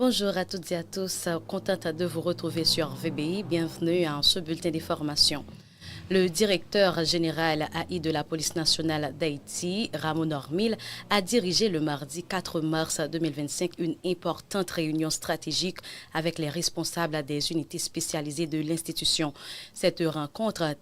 Bonjour à toutes et à tous, contente de vous retrouver sur VBI. Bienvenue à ce bulletin d'information. Le directeur général AI de la Police nationale d'Haïti, Ramon Ormil, a dirigé le mardi 4 mars 2025 une importante réunion stratégique avec les responsables des unités spécialisées de l'institution. Cette rencontre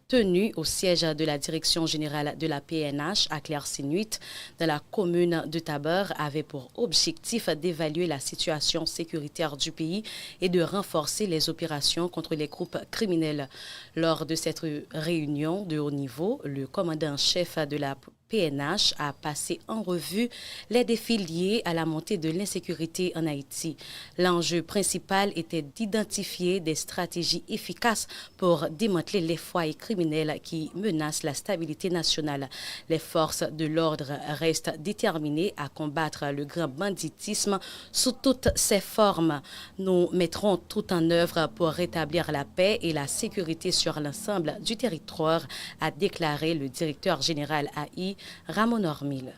tenue au siège de la direction générale de la PNH à Clair-Sinuit, dans la commune de Tabar, avait pour objectif d'évaluer la situation sécuritaire du pays et de renforcer les opérations contre les groupes criminels. Lors de cette réunion de haut niveau, le commandant-chef de la PNH a passé en revue les défis liés à la montée de l'insécurité en Haïti. L'enjeu principal était d'identifier des stratégies efficaces pour démanteler les foyers criminels qui menacent la stabilité nationale. Les forces de l'ordre restent déterminées à combattre le grand banditisme sous toutes ses formes. Nous mettrons tout en œuvre pour rétablir la paix et la sécurité sur l'ensemble du territoire, a déclaré le directeur général AI, Ramon Ormil.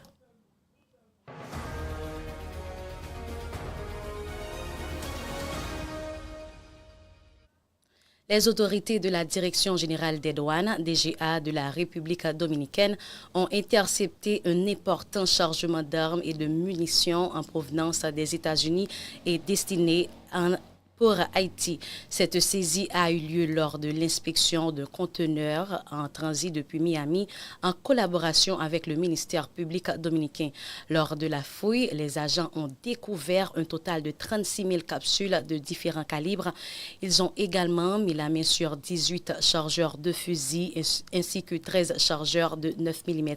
Les autorités de la Direction générale des douanes, DGA, de la République dominicaine ont intercepté un important chargement d'armes et de munitions en provenance des États-Unis et destiné pour Haïti. Cette saisie a eu lieu lors de l'inspection de conteneurs en transit depuis Miami en collaboration avec le ministère public dominicain. Lors de la fouille, les agents ont découvert un total de 36 000 capsules de différents calibres. Ils ont également mis la main sur 18 chargeurs de fusil ainsi que 13 chargeurs de 9 mm.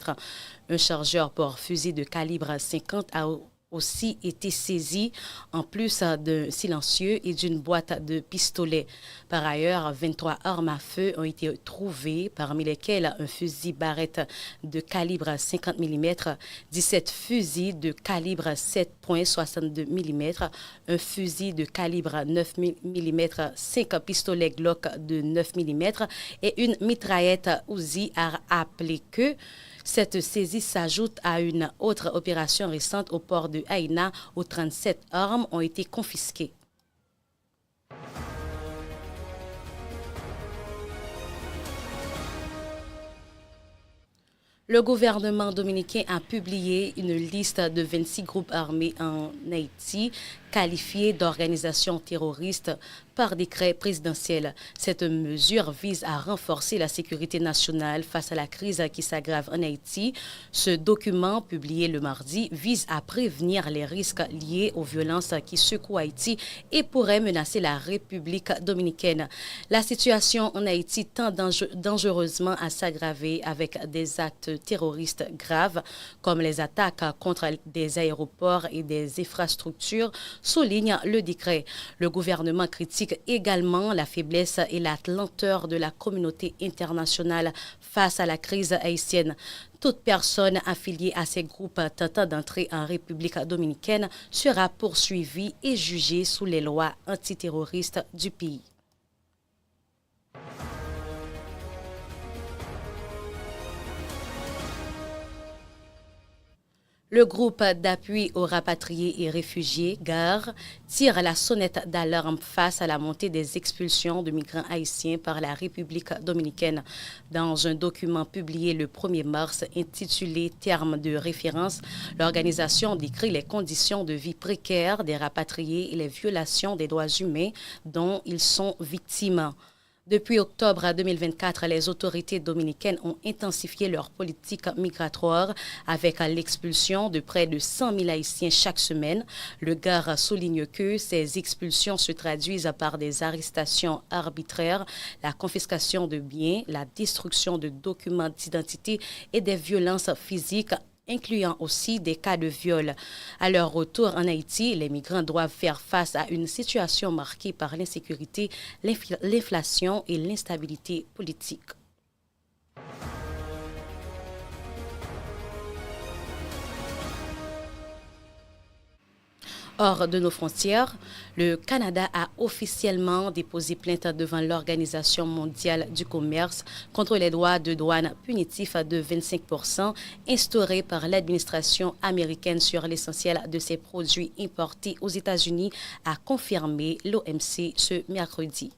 Un chargeur pour fusil de calibre 50 a aussi été saisi, en plus d'un silencieux et d'une boîte de pistolets. Par ailleurs, 23 armes à feu ont été trouvées, parmi lesquelles un fusil Barrett de calibre 50 mm, 17 fusils de calibre 7,62 mm, un fusil de calibre 9 mm, 5 pistolets Glock de 9 mm et une mitraillette Uzi à appeler que. Cette saisie s'ajoute à une autre opération récente au port de Haïna où 37 armes ont été confisquées. Le gouvernement dominicain a publié une liste de 26 groupes armés en Haïti qualifiés d'organisations terroristes par décret présidentiel. Cette mesure vise à renforcer la sécurité nationale face à la crise qui s'aggrave en Haïti. Ce document, publié le mardi, vise à prévenir les risques liés aux violences qui secouent Haïti et pourraient menacer la République dominicaine. La situation en Haïti tend dangereusement à s'aggraver avec des actes terroristes graves comme les attaques contre des aéroports et des infrastructures, souligne le décret. Le gouvernement critique également la faiblesse et la lenteur de la communauté internationale face à la crise haïtienne. Toute personne affiliée à ces groupes tentant d'entrer en République dominicaine sera poursuivie et jugée sous les lois antiterroristes du pays. Le groupe d'appui aux rapatriés et réfugiés, GAR, tire la sonnette d'alarme face à la montée des expulsions de migrants haïtiens par la République dominicaine. Dans un document publié le 1er mars intitulé « Termes de référence », l'organisation décrit les conditions de vie précaires des rapatriés et les violations des droits humains dont ils sont victimes. Depuis octobre 2024, les autorités dominicaines ont intensifié leur politique migratoire avec l'expulsion de près de 100 000 Haïtiens chaque semaine. Le GAR souligne que ces expulsions se traduisent par des arrestations arbitraires, la confiscation de biens, la destruction de documents d'identité et des violences physiques, incluant aussi des cas de viol. À leur retour en Haïti, les migrants doivent faire face à une situation marquée par l'insécurité, l'inflation et l'instabilité politique. Hors de nos frontières, le Canada a officiellement déposé plainte devant l'Organisation mondiale du commerce contre les droits de douane punitifs de 25% instaurés par l'administration américaine sur l'essentiel de ses produits importés aux États-Unis, a confirmé l'OMC ce mercredi.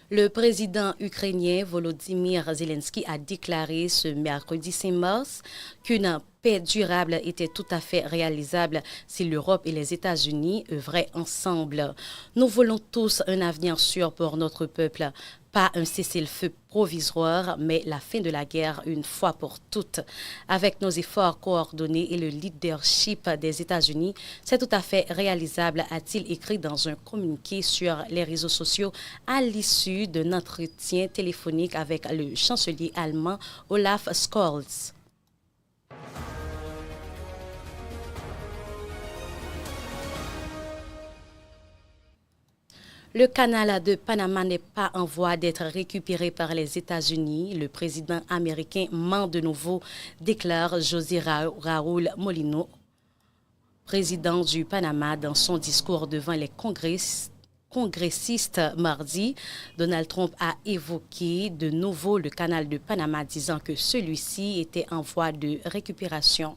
Le président ukrainien Volodymyr Zelensky a déclaré ce mercredi 5 mars qu'une paix durable était tout à fait réalisable si l'Europe et les États-Unis œuvraient ensemble. Nous voulons tous un avenir sûr pour notre peuple. Pas un cessez-le-feu provisoire, mais la fin de la guerre une fois pour toutes. Avec nos efforts coordonnés et le leadership des États-Unis, c'est tout à fait réalisable, a-t-il écrit dans un communiqué sur les réseaux sociaux à l'issue d'un entretien téléphonique avec le chancelier allemand Olaf Scholz. Le canal de Panama n'est pas en voie d'être récupéré par les États-Unis. Le président américain ment de nouveau, déclare José Raúl Molino, président du Panama, dans son discours devant les congressistes mardi. Donald Trump a évoqué de nouveau le canal de Panama, disant que celui-ci était en voie de récupération.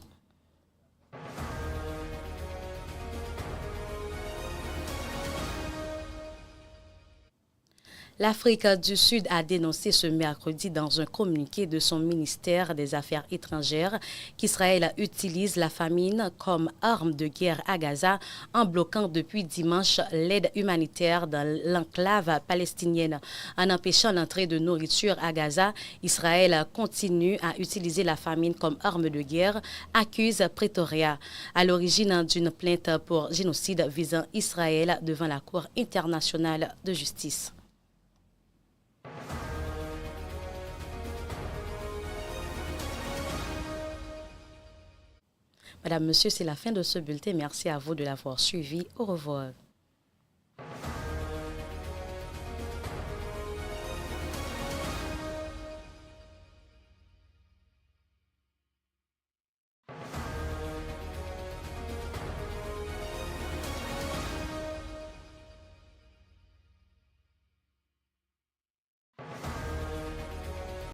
L'Afrique du Sud a dénoncé ce mercredi dans un communiqué de son ministère des Affaires étrangères qu'Israël utilise la famine comme arme de guerre à Gaza en bloquant depuis dimanche l'aide humanitaire dans l'enclave palestinienne. En empêchant l'entrée de nourriture à Gaza, Israël continue à utiliser la famine comme arme de guerre, accuse Pretoria, à l'origine d'une plainte pour génocide visant Israël devant la Cour internationale de justice. Madame, Monsieur, c'est la fin de ce bulletin. Merci à vous de l'avoir suivi. Au revoir.